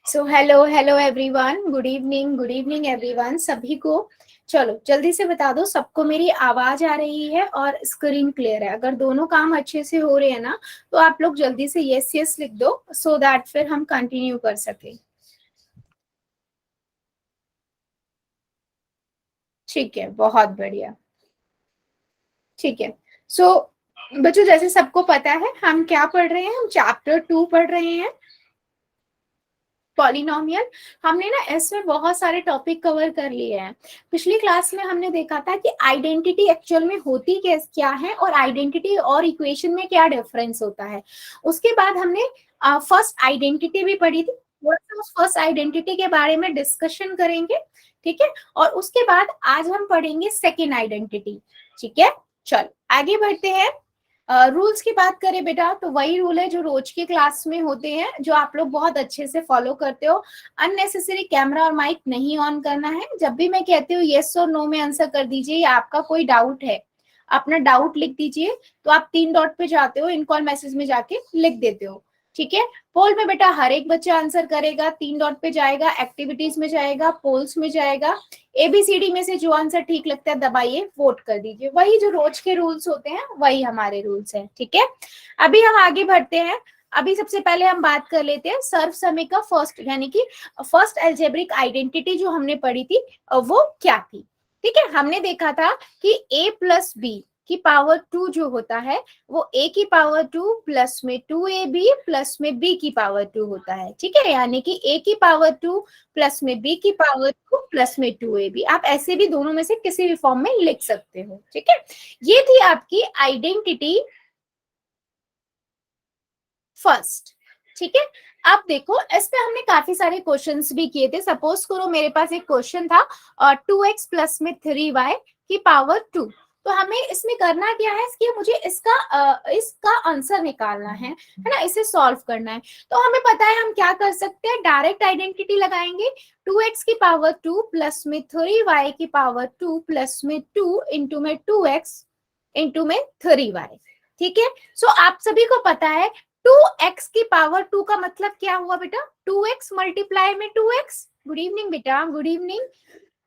So hello hello everyone, good evening everyone सभी को। चलो जल्दी से बता दो सबको मेरी आवाज आ रही है और स्क्रीन क्लियर है। अगर दोनों काम अच्छे से हो रहे हैं ना तो आप लोग जल्दी से यस यस लिख दो सो दैट फिर हम कंटिन्यू कर सके। ठीक है, बहुत बढ़िया। ठीक है। सो बच्चों, जैसे सबको पता है हम क्या पढ़ रहे हैं, हम चैप्टर 2 पढ़ रहे हैं, पॉलिनोमियल। हमने ना इसमें बहुत सारे टॉपिक कवर कर लिए हैं। पिछली क्लास में हमने देखा था कि आइडेंटिटी एक्चुअल में होती क्या है और आइडेंटिटी और इक्वेशन में क्या डिफरेंस होता है। उसके बाद हमने फर्स्ट आइडेंटिटी भी पढ़ी थी। थोड़ा सा उस फर्स्ट आइडेंटिटी के बारे में डिस्कशन करेंगे, ठीक है। और उसके बाद आज हम पढ़ेंगे सेकेंड आइडेंटिटी, ठीक है। चलो आगे बढ़ते हैं। रूल्स की बात करें बेटा तो वही रूल है जो रोज के क्लास में होते हैं, जो आप लोग बहुत अच्छे से फॉलो करते हो। अननेसेसरी कैमरा और माइक नहीं ऑन करना है। जब भी मैं कहती हूँ येस और नो में आंसर कर दीजिए, या आपका कोई डाउट है अपना डाउट लिख दीजिए। तो आप 3 डॉट पे जाते हो, इन कॉल मैसेज में जाके लिख देते हो, ठीक है। पोल में बेटा हर एक बच्चा आंसर करेगा, 3 डॉट पे जाएगा, एक्टिविटीज में जाएगा, पोल्स में जाएगा। एबीसीडी में से जो आंसर ठीक लगता है दबाइए, वोट कर दीजिए। वही जो रोज के रूल्स होते हैं वही हमारे रूल्स हैं, ठीक है। अभी हम आगे बढ़ते हैं। अभी सबसे पहले हम बात कर लेते हैं सर्वसमय का फर्स्ट, यानी कि फर्स्ट अलजेब्रिक आइडेंटिटी जो हमने पढ़ी थी वो क्या थी। ठीक है, हमने देखा था कि a प्लस बी की पावर 2 जो होता है वो a की पावर 2 प्लस में 2ab प्लस में b की पावर 2 होता है, ठीक है। यानी कि a की पावर 2 प्लस में b की पावर 2 प्लस में 2ab। आप ऐसे भी दोनों में से किसी भी फॉर्म में लिख सकते हो, ठीक है। ये थी आपकी आइडेंटिटी फर्स्ट, ठीक है। अब देखो इस पे हमने काफी सारे क्वेश्चंस भी किए थे। सपोज करो मेरे पास एक क्वेश्चन था 2x प्लस में 3y की पावर 2। तो हमें इसमें करना क्या है कि मुझे इसका आंसर निकालना है ना, इसे सॉल्व करना है। तो हमें पता है हम क्या कर सकते हैं, डायरेक्ट आइडेंटिटी लगाएंगे। 2x की पावर 2 प्लस में 3y की पावर 2 प्लस में 2 इंटू में 2x इंटू में 3y, ठीक है। सो आप सभी को पता है 2x की पावर 2 का मतलब क्या हुआ बेटा, 2x मल्टीप्लाई में 2x। गुड इवनिंग बेटा, गुड इवनिंग,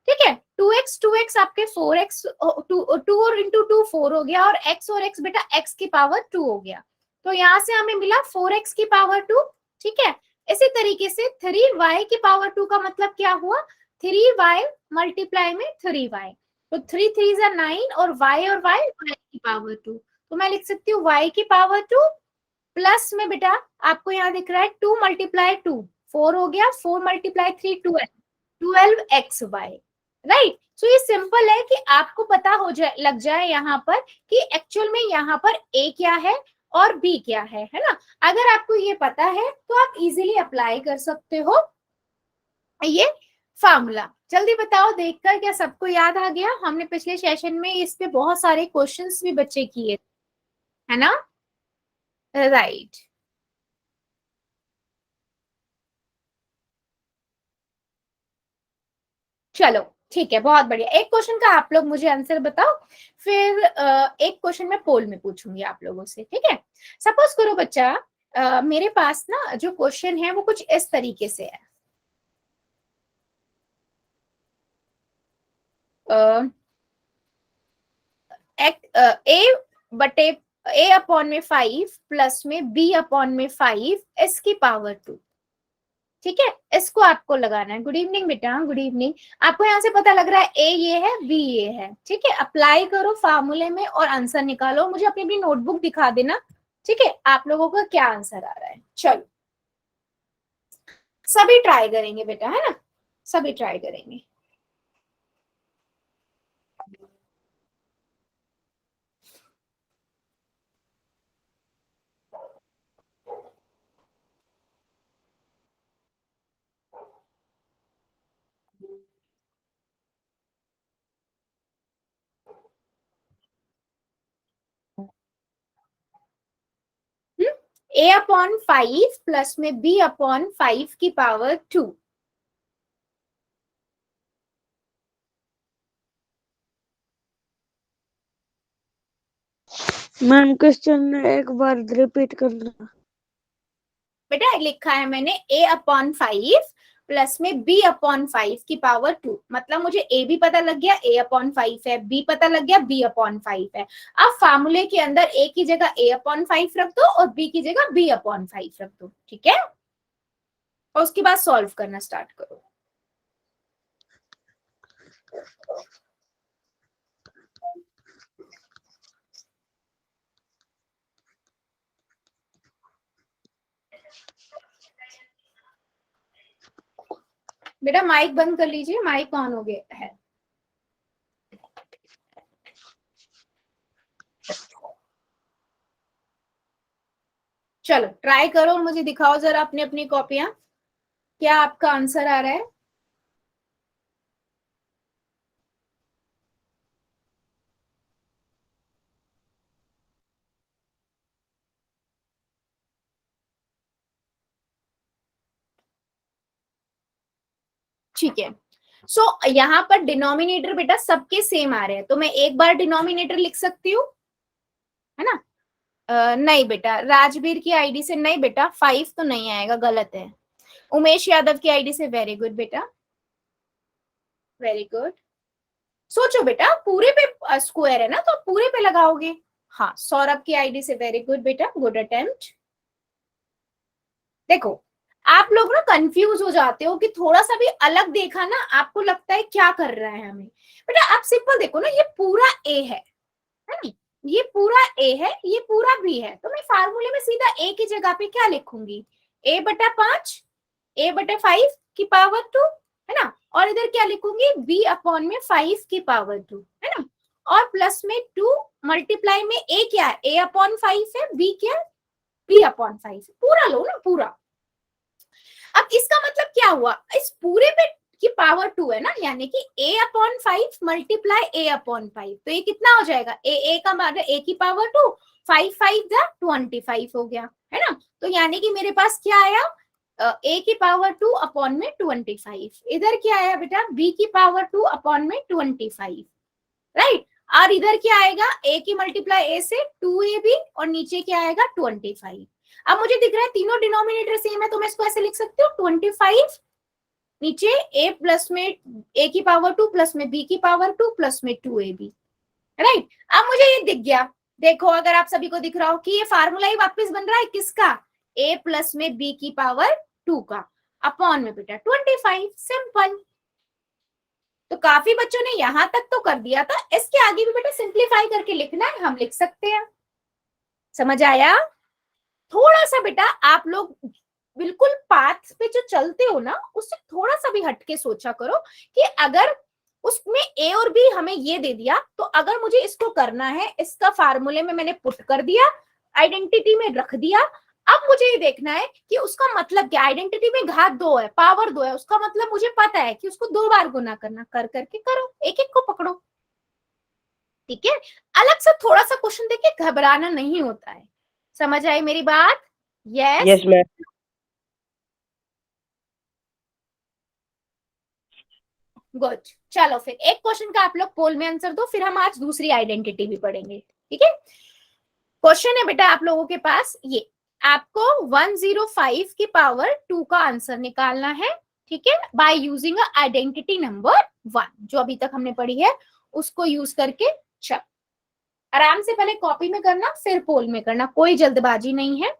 ठीक है। 2x आपके 4x, टू और इंटू 2 4 हो गया, और x बेटा x की पावर 2 हो गया। तो यहां से हमें मिला 4x की पावर 2, ठीक है। इसी तरीके से 3y की पावर 2 का मतलब क्या हुआ, 3y मल्टीप्लाई में 3y। तो 3 3 9 और y की पावर 2। तो मैं लिख सकती हूँ y की पावर 2 प्लस में बेटा आपको यहाँ दिख रहा है 2 मल्टीप्लाई 2 4 हो गया, 4 मल्टीप्लाई 3 12x y, राइट। सो ये सिंपल है कि आपको पता हो जाए, लग जाए यहाँ पर कि एक्चुअल में यहाँ पर a क्या है और b क्या है ना। अगर आपको ये पता है तो आप इजीली अप्लाई कर सकते हो ये फार्मूला। जल्दी बताओ देखकर, क्या सबको याद आ गया। हमने पिछले सेशन में इस पे बहुत सारे क्वेश्चंस भी बच्चे किए, है ना, राइट। चलो ठीक है, बहुत बढ़िया। एक क्वेश्चन का आप लोग मुझे आंसर बताओ, फिर एक क्वेश्चन मैं पोल में पूछूंगी आप लोगों से, ठीक है। सपोज करो बच्चा, मेरे पास ना जो क्वेश्चन है वो कुछ इस तरीके से है। ए बटे ए अपॉन में 5 प्लस में बी अपॉन में 5 इसकी पावर 2, ठीक है। इसको आपको लगाना है। गुड इवनिंग बेटा, गुड इवनिंग। आपको यहाँ से पता लग रहा है ए ये है, बी ये है, ठीक है। अप्लाई करो फार्मूले में और आंसर निकालो। मुझे अपनी अपनी नोटबुक दिखा देना, ठीक है, आप लोगों का क्या आंसर आ रहा है। चलो सभी ट्राई करेंगे बेटा, है ना, सभी ट्राई करेंगे। ए अपॉन 5 प्लस में बी अपॉन 5 की पावर 2। मैम क्वेश्चन एक बार रिपीट करना। बेटा लिखा है मैंने a/5 प्लस में b/5 की पावर 2, मतलब मुझे a भी पता लग गया, a/5 है, b पता लग गया, b/5 है। अब फार्मूले के अंदर a की जगह a/5 रख दो और b की जगह b/5 रख दो, ठीक है। और उसके बाद सॉल्व करना स्टार्ट करो। बेटा माइक बंद कर लीजिए, माइक ऑन हो गया है। चलो ट्राई करो, मुझे दिखाओ जरा अपनी अपनी कॉपियां, क्या आपका आंसर आ रहा है। ठीक है, सो यहाँ पर डिनोमिनेटर बेटा सबके सेम आ रहे हैं, तो मैं एक बार डिनोमिनेटर लिख सकती हूँ, है ना। नहीं बेटा, राजवीर की आईडी से नहीं बेटा, 5 तो नहीं आएगा, गलत है। उमेश यादव की आईडी से, वेरी गुड बेटा, वेरी गुड। सोचो बेटा, पूरे पे स्क्वायर है ना, तो पूरे पे लगाओगे। हाँ, सौरभ की आईडी से, वेरी गुड बेटा, गुड अटेम्प्ट। देखो आप लोग ना कंफ्यूज हो जाते हो कि थोड़ा सा भी अलग देखा ना आपको लगता है क्या कर रहा है हमें। बेटा आप सिंपल देखो ना, ये पूरा ए है ना, ये पूरा ए है, ये पूरा बी है, तो मैं फार्मूले में सीधा ए की जगह पे क्या लिखूंगी, a/5, a/5 की पावर 2, है ना। और इधर क्या लिखूंगी, b/5 की पावर 2, है ना। और प्लस में 2 मल्टीप्लाई में a क्या है, a/5 है, b क्या है, b/5, पूरा लो ना पूरा। अब इसका मतलब क्या हुआ, इस पूरे पे की पावर 2 है ना, यानी कि a/5 मल्टीप्लाई a/5, तो ये कितना हो जाएगा, a का मतलब a की पावर 2, 5 5 जा 25 हो गया, है ना। तो यानी कि मेरे पास क्या आया, a की पावर 2 अपॉन में 25, इधर क्या आया बेटा, b की पावर 2 अपॉन में 25, राइट। और इधर क्या आएगा, a की मल्टीप्लाई a से 2ab और नीचे क्या आएगा 25। अब मुझे दिख रहा है तीनों डिनोमिनेटर सेम है, तो मैं इसको ऐसे लिख सकती हूँ 25 नीचे a प्लस में a की पावर 2 प्लस में b की पावर 2 प्लस में 2ab, राइट। अब मुझे ये दिख गया, देखो अगर आप सभी को दिख रहा हो कि ये फार्मूला ही वापस बन रहा है किसका, a प्लस में b की पावर 2 का अपॉन में बेटा 25, सिंपल। तो काफी बच्चों ने यहां तक तो कर दिया था, इसके आगे भी बेटा सिंप्लीफाई करके लिखना है, हम लिख सकते हैं। समझ आया। थोड़ा सा बेटा आप लोग बिल्कुल पाथ पे जो चलते हो ना, उससे थोड़ा सा भी हटके सोचा करो कि अगर उसमें ए और बी हमें ये दे दिया, तो अगर मुझे इसको करना है, इसका फार्मूले में मैंने पुट कर दिया, आइडेंटिटी में रख दिया। अब मुझे ये देखना है कि उसका मतलब क्या, आइडेंटिटी में घात 2 है, पावर 2 है, उसका मतलब मुझे पता है कि उसको 2 बार गुना करना, कर करके करो, एक एक को पकड़ो, ठीक है। अलग से थोड़ा सा क्वेश्चन देके घबराना नहीं होता है, समझ आई मेरी बात। Yes yes ma'am. गुड। चलो फिर एक क्वेश्चन का आप लोग पोल में आंसर दो, फिर हम आज दूसरी आइडेंटिटी भी पढ़ेंगे, ठीक है। क्वेश्चन है बेटा आप लोगों के पास ये, आपको 105 की पावर 2 का आंसर निकालना है, ठीक है, बाय यूजिंग आइडेंटिटी नंबर 1, जो अभी तक हमने पढ़ी है उसको यूज करके। चल आराम से पहले कॉपी में करना, फिर पोल में करना, कोई जल्दबाजी नहीं है।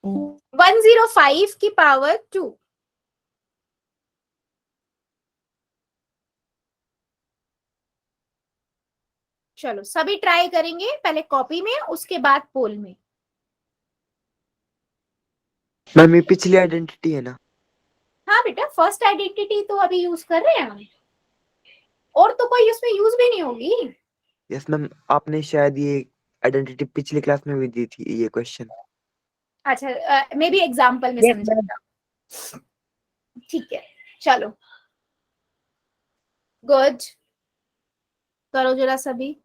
हम्म। 105 की पावर 2, चलो सभी ट्राई करेंगे, पहले कॉपी में उसके बाद पोल में। मैम ये पिछली आइडेंटिटी है ना। हाँ बेटा फर्स्ट आइडेंटिटी तो अभी यूज कर रहे हैं हम, और तो कोई उसमें यूज भी नहीं होगी। यस मैम, आपने शायद ये आइडेंटिटी पिछली क्लास में भी दी थी ये क्वेश्चन। अच्छा मे बी एग्जाम्पल में यस समझा मैम। था, ठीक है। चलो गुड, करो जरा सभी।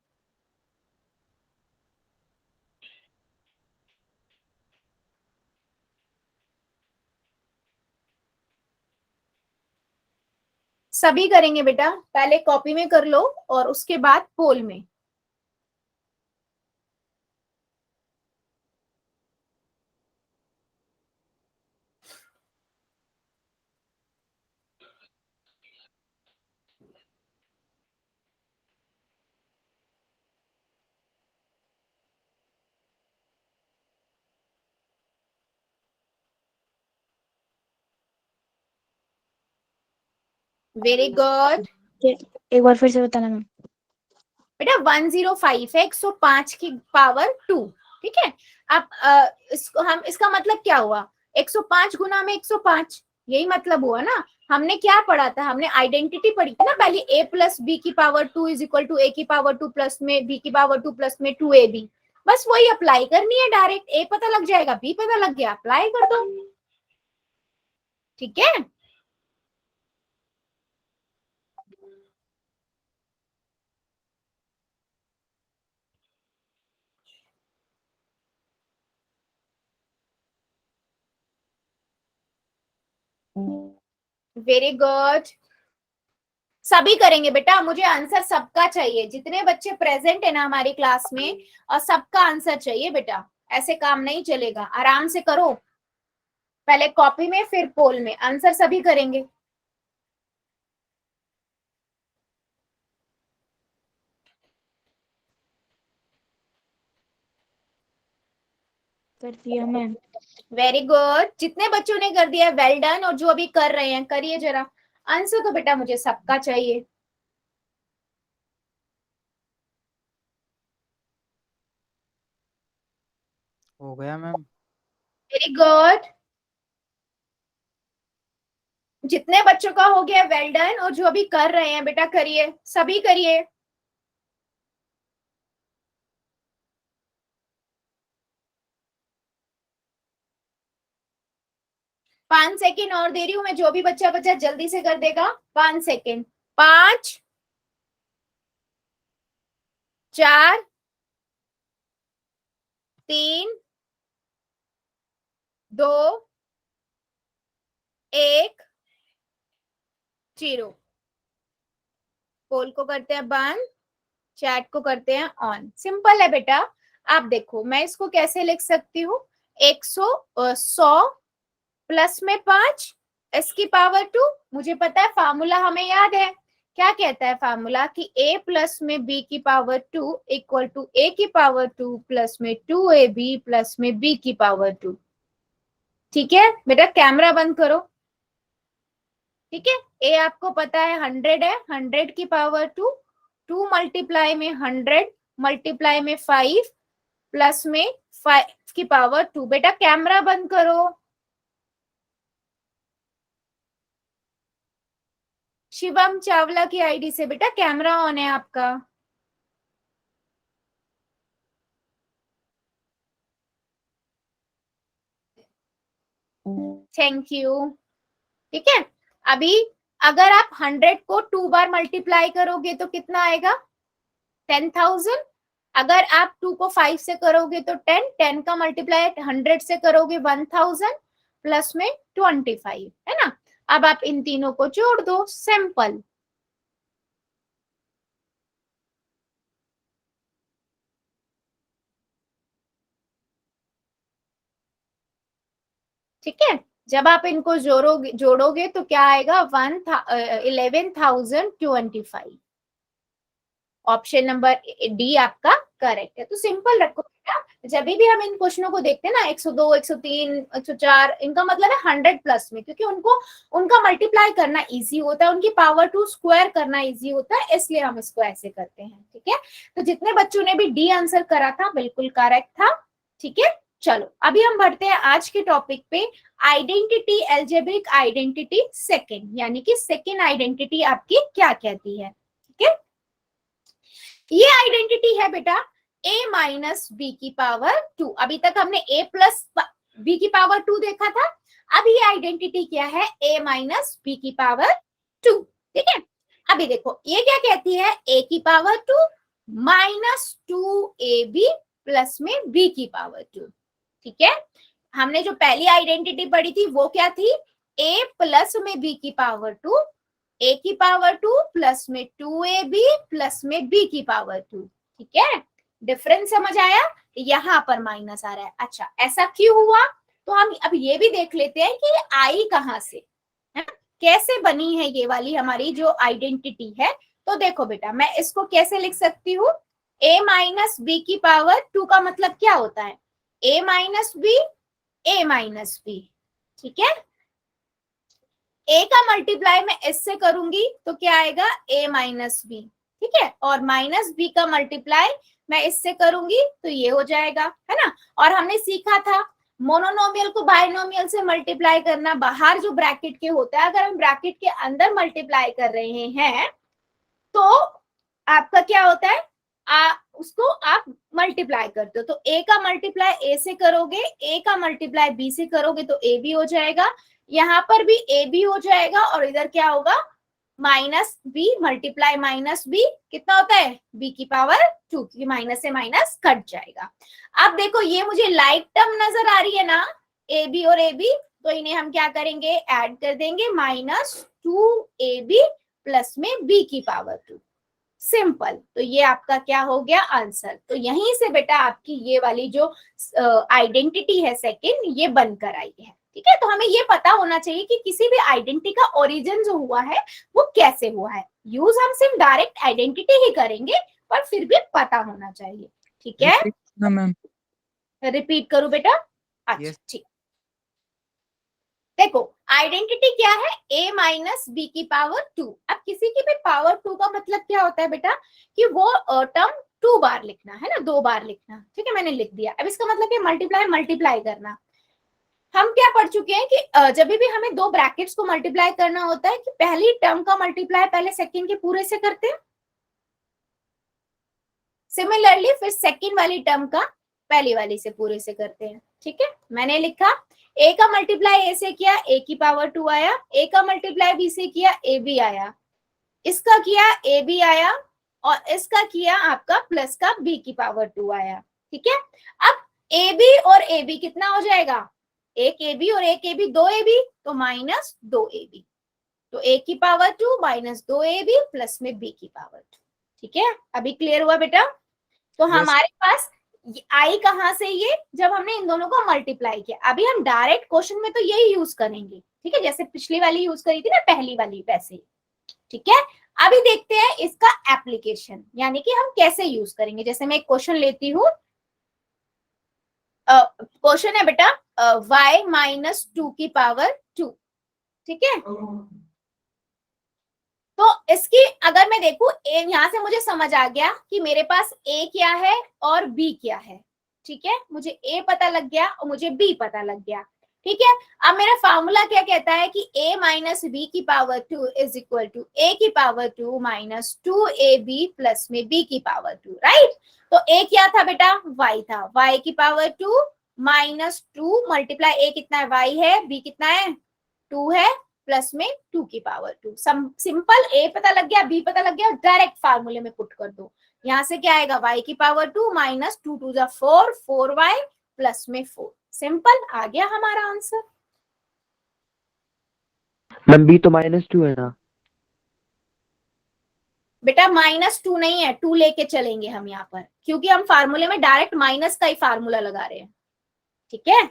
सभी करेंगे बेटा, पहले कॉपी में कर लो और उसके बाद पोल में। Very good. एक बार फिर से बताना मैम। बेटा 105 है 105 की पावर 2, ठीक है। अब इसको हम, इसका मतलब क्या हुआ, 105 गुना में 105, यही मतलब हुआ ना। हमने क्या पढ़ा था, हमने आइडेंटिटी पढ़ी थी ना पहले, a प्लस बी की पावर 2 इज इक्वल टू ए की पावर 2 प्लस में बी की पावर 2 प्लस में 2ab। बस वही अप्लाई करनी है, डायरेक्ट a पता लग जाएगा, b पता लग गया, अप्लाई कर दो, ठीक है। वेरी गुड, सभी करेंगे बेटा, मुझे आंसर सबका चाहिए, जितने बच्चे प्रेजेंट है ना हमारी क्लास में, और सबका आंसर चाहिए बेटा, ऐसे काम नहीं चलेगा, आराम से करो, पहले कॉपी में फिर पोल में, आंसर सभी करेंगे। कर दिया मैम। वेरी गुड, जितने बच्चों ने कर दिया वेल डन, और जो अभी कर रहे हैं करिए जरा, आंसर तो बेटा मुझे सबका चाहिए। हो गया मैम। वेरी गुड, जितने बच्चों का हो गया वेल डन, और जो अभी कर रहे हैं बेटा करिए, सभी करिए। 5 सेकेंड और दे रही हूं मैं, जो भी बच्चा बच्चा जल्दी से कर देगा, 5 सेकेंड। 5 4 3 2 1 0। पोल को करते हैं बंद, चैट को करते हैं ऑन। सिंपल है बेटा, आप देखो मैं इसको कैसे लिख सकती हूँ, 100 प्लस में 5 s की पावर 2, मुझे पता है फार्मूला हमें याद है, क्या कहता है फार्मूला कि a प्लस में b की पावर 2 इक्वल टू a की पावर 2 प्लस में 2ab प्लस में b की पावर 2। ठीक है बेटा, कैमरा बंद करो, ठीक है। a आपको पता है 100 है, 100 की पावर 2, 2 मल्टीप्लाई में 100 मल्टीप्लाई में 5 प्लस में 5 की पावर 2। बेटा कैमरा बंद करो। शिवम चावला की आईडी से बेटा कैमरा ऑन है आपका। थैंक यू, ठीक है। अभी अगर आप 100 को 2 बार मल्टीप्लाई करोगे तो कितना आएगा, 10,000। अगर आप 2 को 5 से करोगे तो 10, 10 का मल्टीप्लाई 100 से करोगे 1000 प्लस में 25, है ना। अब आप इन तीनों को जोड़ दो, सिंपल। ठीक है, जब आप इनको जोड़ोगे तो क्या आएगा, 11,025। ऑप्शन नंबर डी आपका करेक्ट है। तो सिंपल रखो बेटा, जब भी हम इन क्वेश्चनों को देखते हैं ना, 102, 103, 104, इनका मतलब है 100 प्लस में, क्योंकि उनको उनका मल्टीप्लाई करना इजी होता है, उनकी पावर 2 स्क्वायर करना इजी होता है, इसलिए हम इसको ऐसे करते हैं, ठीक है। तो जितने बच्चों ने भी डी आंसर करा था बिल्कुल करेक्ट था, ठीक है। चलो अभी हम बढ़ते हैं आज के टॉपिक पे, आइडेंटिटी, एल्जेब्रिक आइडेंटिटी सेकेंड, यानी कि सेकेंड आइडेंटिटी आपकी क्या कहती है, ठीक है। ये आइडेंटिटी है बेटा a माइनस बी की पावर 2। अभी तक हमने a प्लस बी की पावर 2 देखा था, अब ये आइडेंटिटी क्या है, a माइनस बी की पावर 2, ठीक है। अभी देखो ये क्या कहती है, a की पावर 2 माइनस 2ab प्लस में b की पावर 2, ठीक है। हमने जो पहली आइडेंटिटी पढ़ी थी वो क्या थी, a प्लस में b की पावर 2 a की पावर 2 प्लस में 2ab प्लस में b की पावर 2। ठीक है, डिफरेंस समझ आया? यहाँ पर माइनस आ रहा है। अच्छा, ऐसा क्यों हुआ? तो हम अब ये भी देख लेते हैं कि आई कहाँ से है, कैसे बनी है ये वाली हमारी जो आइडेंटिटी है। तो देखो बेटा, मैं इसको कैसे लिख सकती हूँ, a माइनस बी की पावर 2 का मतलब क्या होता है, a minus B, a minus B. ठीक है, a का मल्टीप्लाई मैं इससे करूंगी तो क्या आएगा, a माइनस बी। ठीक है, और माइनस b का मल्टीप्लाई मैं इससे करूंगी तो ये हो जाएगा, है ना। और हमने सीखा था मोनोनोमियल को बाइनोमियल से मल्टीप्लाई करना, बाहर जो ब्रैकेट के होता है, अगर हम ब्रैकेट के अंदर मल्टीप्लाई कर रहे हैं तो आपका क्या होता है, उसको आप मल्टीप्लाई करते हो तो a का मल्टीप्लाई a से करोगे, a का मल्टीप्लाई b से करोगे तो a भी हो जाएगा, यहाँ पर भी a भी हो जाएगा, और इधर क्या होगा, minus b multiply minus b कितना होता है, b की पावर 2, क्योंकि माइनस से माइनस कट जाएगा। अब देखो ये मुझे लाइक टर्म नजर आ रही है ना, ए बी और ए बी, तो इन्हें हम क्या करेंगे, ऐड कर देंगे, -2ab प्लस में b की पावर 2। सिंपल, तो ये आपका क्या हो गया, आंसर। तो यहीं से बेटा आपकी ये वाली जो आइडेंटिटी है सेकंड, ये बनकर आई है। ठीक है, तो हमें ये पता होना चाहिए कि किसी भी आइडेंटिटी का ओरिजिन जो हुआ है वो कैसे हुआ है। यूज हम सिर्फ डायरेक्ट आइडेंटिटी ही करेंगे, पर फिर भी पता होना चाहिए। ठीक है, रिपीट ना मैम। रिपीट करूं बेटा? अच्छा यस। ठीक, देखो आइडेंटिटी क्या है, a माइनस बी की पावर 2। अब किसी की भी पावर 2 का मतलब क्या होता है बेटा, कि वो टर्म 2 बार लिखना है ना, 2 बार लिखना। ठीक है, मैंने लिख दिया। अब इसका मतलब है मल्टीप्लाई मल्टीप्लाई करना। हम क्या पढ़ चुके हैं कि जब भी हमें दो ब्रैकेट्स को मल्टीप्लाई करना होता है कि पहली टर्म का मल्टीप्लाई पहले सेकंड के पूरे से करते हैं, सिमिलरली फिर सेकंड वाली टर्म का पहली वाली से पूरे से करते हैं। ठीक है, मैंने लिखा a का मल्टीप्लाई a से किया, a की पावर 2 आया, a का मल्टीप्लाई b से किया, a b आया, इसका किया a b आया, और इसका किया आपका प्लस का b की पावर 2 आया। ठीक है, अब a b और a b कितना हो जाएगा, एक a b और एक a b, दो a b, तो माइनस 2ab, तो a की पावर 2 माइनस 2ab प्लस में b की पावर 2। ठीक है, अभी क्लियर हुआ बेटा? तो यस। हमारे पास आई कहां से, ये जब हमने इन दोनों को मल्टीप्लाई किया। अभी हम डायरेक्ट क्वेश्चन में तो यही यूज करेंगे। ठीक है, जैसे पिछली वाली यूज करी थी ना, पहली वाली, वैसे ही। ठीक है, अभी देखते हैं इसका एप्लीकेशन, यानी कि हम कैसे यूज करेंगे। जैसे मैं एक क्वेश्चन लेती हूँ, क्वेश्चन है बेटा y माइनस 2 की पावर 2। ठीक है, तो इसकी अगर मैं देखूं, यहां से मुझे समझ आ गया कि मेरे पास a क्या है और b क्या है। ठीक है, मुझे a पता लग गया और मुझे b पता लग गया। ठीक है, अब मेरा फार्मूला क्या कहता है कि a माइनस बी की power 2 is equal to a की पावर 2 माइनस 2ab प्लस में b की पावर 2। राइट, तो a क्या था बेटा, y था, y की पावर 2 माइनस 2 मल्टीप्लाई a कितना है, y है, b कितना है, 2 है, प्लस में 2 की पावर 2। सिंपल, a पता लग गया, b पता लग गया, डायरेक्ट फार्मूले में पुट कर दो। यहां से क्या आएगा, y की पावर 2 माइनस 2 2 जा 4, 4y प्लस में 4। सिंपल, आ गया हमारा आंसर। मैम बी तो -2 है ना। बेटा -2 नहीं है, 2 लेके चलेंगे हम यहाँ पर, क्योंकि हम फार्मूले में डायरेक्ट माइनस का ही फार्मूला लगा रहे हैं। ठीक है,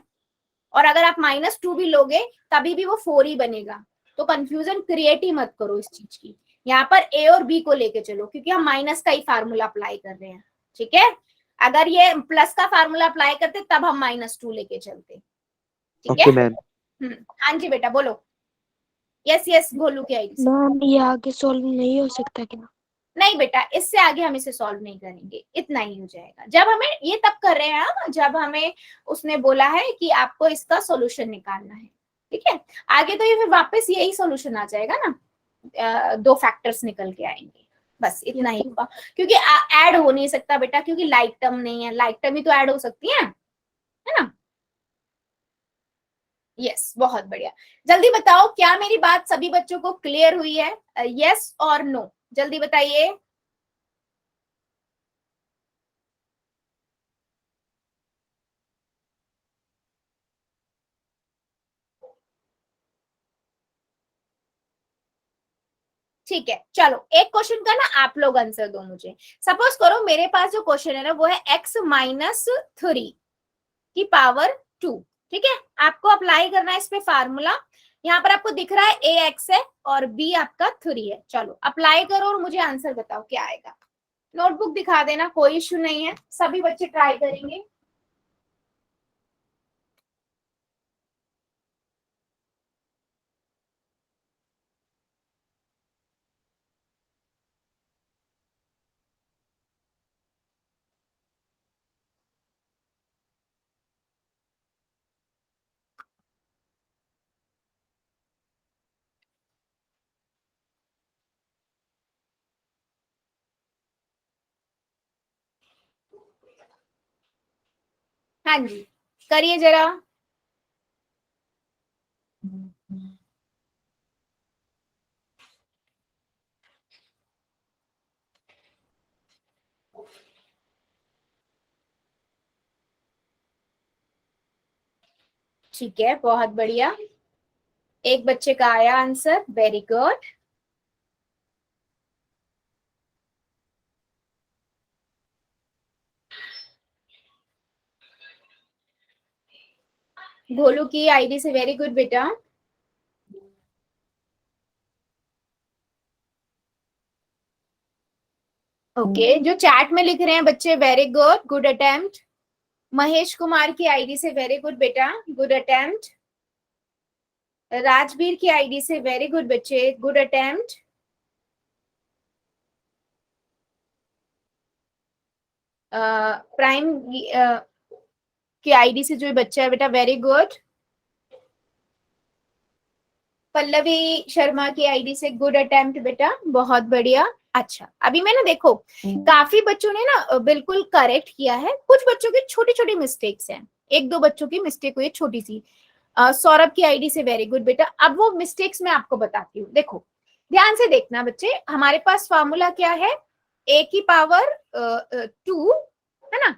और अगर आप -2 भी लोगे तभी भी वो 4 ही बनेगा। तो कंफ्यूजन क्रिएट ही मत करो इस चीज की। यहाँ पर ए और बी को लेके चलो, क्योंकि हम माइनस का ही फार्मूला अप्लाई कर रहे हैं। ठीक है, अगर ये प्लस का फार्मूला अप्लाई करते तब हम -2 लेके चलते। ठीक है, ओके मैम। हाँ जी बेटा बोलो। यस यस, गोलू की आईडी से। मैम ये आगे सॉल्व नहीं हो सकता क्या? नहीं बेटा, इससे आगे हम इसे सॉल्व नहीं करेंगे, इतना ही हो जाएगा। जब हमें ये तब कर रहे हैं हम, जब हमें उसने बोला है कि आपको इसका सॉल्यूशन निकालना है। ठीक है, आगे तो ये फिर वापस यही सॉल्यूशन आ जाएगा ना, दो फैक्टर्स निकल के आएंगे, बस इतना ही होगा। क्योंकि ऐड हो नहीं सकता बेटा, क्योंकि लाइक टर्म नहीं है, लाइक टर्म ही तो ऐड हो सकती है ना। यस, बहुत बढ़िया। जल्दी बताओ, क्या मेरी बात सभी बच्चों को क्लियर हुई है? यस और नो, जल्दी बताइए। ठीक है, चलो एक क्वेश्चन का ना आप लोग आंसर दो मुझे। सपोज करो मेरे पास जो क्वेश्चन है ना वो है x-3 की पावर 2। ठीक है, आपको अप्लाई करना है इस पे फार्मूला। यहाँ पर आपको दिख रहा है a x है और b आपका 3 है। चलो अप्लाई करो और मुझे आंसर बताओ क्या आएगा। नोटबुक दिखा देना, कोई इश्यू नहीं है, सभी बच्चे ट्राई करेंगे। हाँ जी, करिए जरा। ठीक है, बहुत बढ़िया, एक बच्चे का आया आंसर, वेरी गुड। भोलू की आईडी से वेरी गुड बेटा। ओके, जो चैट में लिख रहे हैं बच्चे, very good, good attempt. Mahesh Kumar की आईडी से वेरी गुड बेटा, गुड अटेम्प्ट। राजवीर की आईडी से वेरी गुड बच्चे, गुड अटेम्प्ट। प्राइम की आईडी से जो बच्चा है बेटा, वेरी गुड। पल्लवी शर्मा की आईडी से गुड अटेम्प्ट बेटा, बहुत बढ़िया। अच्छा, अभी मैंने देखो काफी बच्चों ने ना बिल्कुल करेक्ट किया है, कुछ बच्चों की छोटी छोटी मिस्टेक्स हैं, एक दो बच्चों की मिस्टेक हुई है छोटी सी। सौरभ की आईडी से वेरी गुड बेटा। अब वो मिस्टेक्स मैं आपको बताती हूँ, देखो ध्यान से देखना बच्चे। हमारे पास फॉर्मूला क्या है, a की पावर 2 है ना।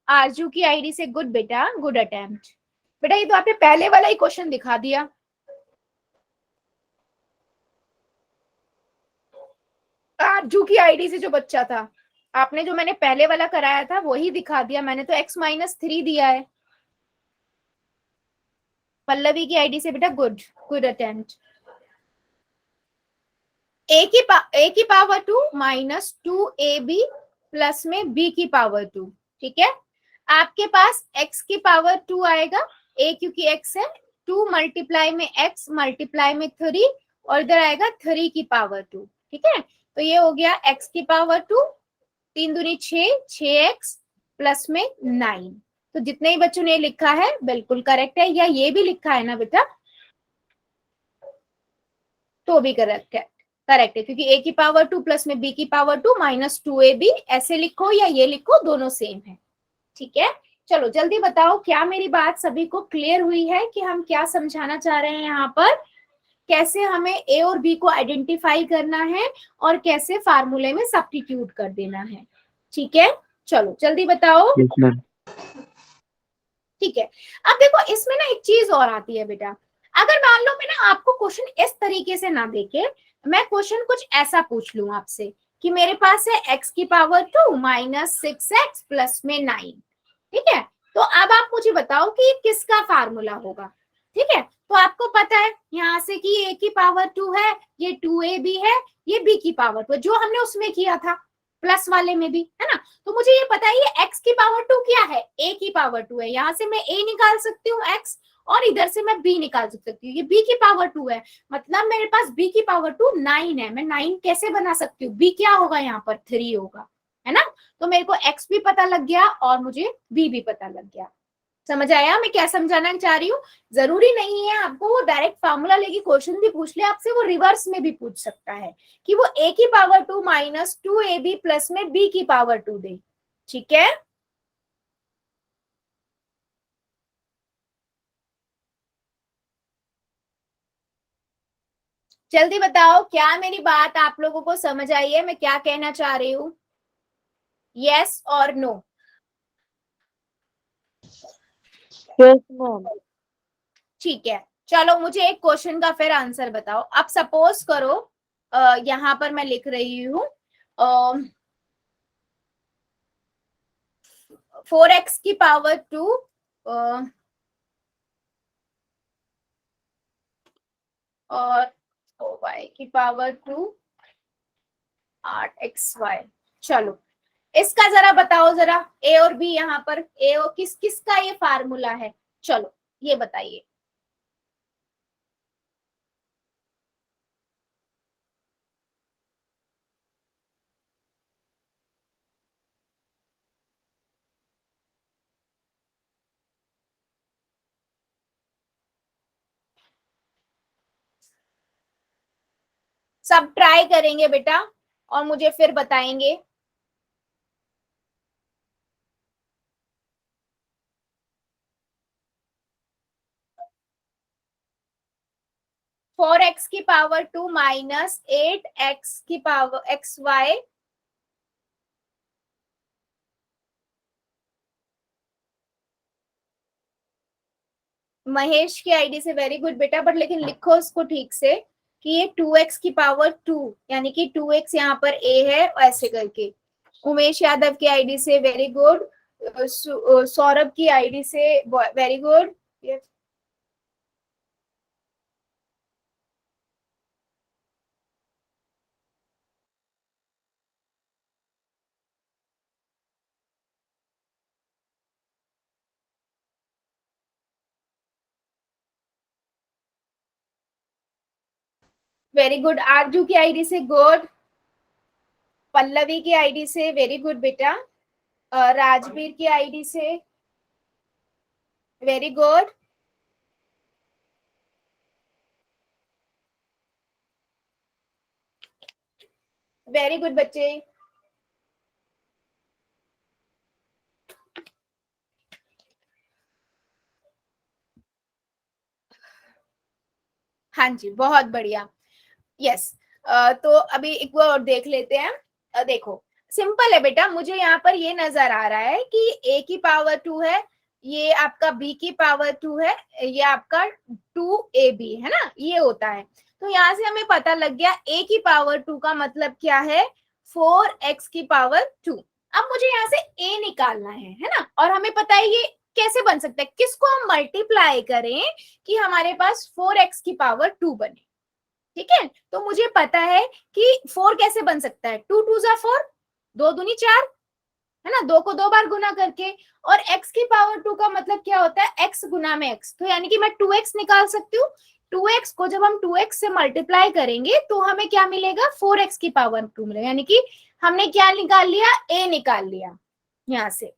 आरजू की आईडी से गुड बेटा, गुड अटेम्प्ट। बेटा ये तो आपने पहले वाला ही क्वेश्चन दिखा दिया। आरजू की आईडी से जो बच्चा था, आपने जो मैंने पहले वाला कराया था वही दिखा दिया, मैंने तो x-3 दिया है। पल्लवी की आईडी से बेटा गुड, गुड अटेम्प्ट। ए की पावर 2 माइनस 2ab प्लस में b की पावर 2। ठीक है, आपके पास x की पावर 2 आएगा, a क्योंकि x है, 2 मल्टीप्लाई में x मल्टीप्लाई में 3 और इधर आएगा 3 की पावर 2। ठीक है, तो ये हो गया x की पावर 2, 3 दूनी 6, 6x प्लस में 9। तो जितने ही बच्चों ने लिखा है बिल्कुल करेक्ट है, या ये भी लिखा है ना बेटा तो भी करेक्ट है, करेक्ट है, क्योंकि a की पावर 2 प्लस में b की पावर 2 माइनस 2ab, ऐसे लिखो या ये लिखो, दोनों सेम है। ठीक है, चलो जल्दी बताओ, क्या मेरी बात सभी को क्लियर हुई है कि हम क्या समझाना चाह रहे हैं यहाँ पर, कैसे हमें a और b को आइडेंटिफाई करना है और कैसे फार्मूले में सब्स्टिट्यूट कर देना है। ठीक है, चलो जल्दी बताओ। Yes ma'am. ठीक है, अब देखो इसमें ना एक चीज और आती है बेटा, अगर मान लो मैं ना आपको क्वेश्चन इस तरीके से ना देके मैं क्वेश्चन कुछ ऐसा पूछ लूं आपसे कि मेरे पास है x की पावर 2 माइनस 6x प्लस में 9। ठीक है, तो अब आप मुझे बताओ कि ये किसका फार्मूला होगा। ठीक है, तो आपको पता है यहाँ से कि a की पावर 2 है, ये 2ab है, ये b की पावर 2 जो हमने उसमें किया था प्लस वाले में भी, है ना। तो मुझे ये पता है ये x की पावर 2 क्या है, a की पावर 2 है, यहाँ से मैं a निकाल सकती हूँ x और इधर से मैं b निकाल सकती हूँ, ये b की पावर 2 है, मतलब मेरे पास b की पावर 2 9 है। मैं 9 कैसे बना सकती हूँ, b क्या होगा यहाँ पर 3 होगा, है ना। तो मेरे को x भी पता लग गया और मुझे b भी पता लग गया। समझ आया मैं क्या समझाना चाह रही हूँ। जरूरी नहीं है आपको वो डायरेक्ट फार्मूला लेके क्वेश्चन भी पूछ ले आपसे, वो रिवर्स में भी पूछ सकता है कि वो a की पावर 2 माइनस 2ab प्लस में b की पावर 2 दे। ठीक है, जल्दी बताओ क्या मेरी बात आप लोगों को समझ आई है, मैं क्या कहना चाह रही हूँ, यस और नो। Yes ma'am. ठीक है, चलो मुझे एक क्वेश्चन का फिर आंसर बताओ। अब सपोज करो यहाँ पर मैं लिख रही हूँ 4x की पावर 2 और y की पावर 2 8xy। चलो इसका जरा बताओ जरा, ए और बी, यहाँ पर ए और किस किस का ये फार्मूला है, चलो ये बताइए। सब ट्राई करेंगे बेटा और मुझे फिर बताएंगे। 4x की पावर 2 माइनस 8x की पावर xy महेश की आईडी से, वेरी गुड बेटा, बट लेकिन लिखो उसको ठीक से कि ये 2x की पावर 2 यानी कि 2x यहाँ पर a है ऐसे करके। उमेश यादव की आईडी से वेरी गुड, सौरभ की आईडी से वेरी गुड। वेरी गुड, आरजू की आईडी से गुड, पल्लवी की आईडी से वेरी गुड बेटा, राजवीर की आईडी से वेरी गुड, वेरी गुड बच्चे। हाँ जी बहुत बढ़िया, यस। तो अभी एक बार और देख लेते हैं। देखो सिंपल है बेटा, मुझे यहाँ पर ये नजर आ रहा है कि a की पावर 2 है, ये आपका b की पावर 2 है, ये आपका 2ab है ना, ये होता है। तो यहाँ से हमें पता लग गया a की पावर 2 का मतलब क्या है, 4x की पावर 2। अब मुझे यहाँ से a निकालना है ना, और हमें पता है ये कैसे बन सकता है, किसको हम मल्टीप्लाई करें कि हमारे पास 4x की पावर 2 बने। ठीक है, तो मुझे पता है कि 4 कैसे बन सकता है, 2 2 जा 4, 2 दूनी 4 है ना, 2 को 2 बार गुना करके। और x की पावर 2 का मतलब क्या होता है, x गुना में x, तो यानी कि मैं 2x निकाल सकती हूँ। 2x को जब हम 2x से मल्टीप्लाई करेंगे तो हमें क्या मिलेगा, 4x की पावर 2 मिलेगा, यानी कि हमने क्या निकाल लिया, a निकाल लिया। यहाँ से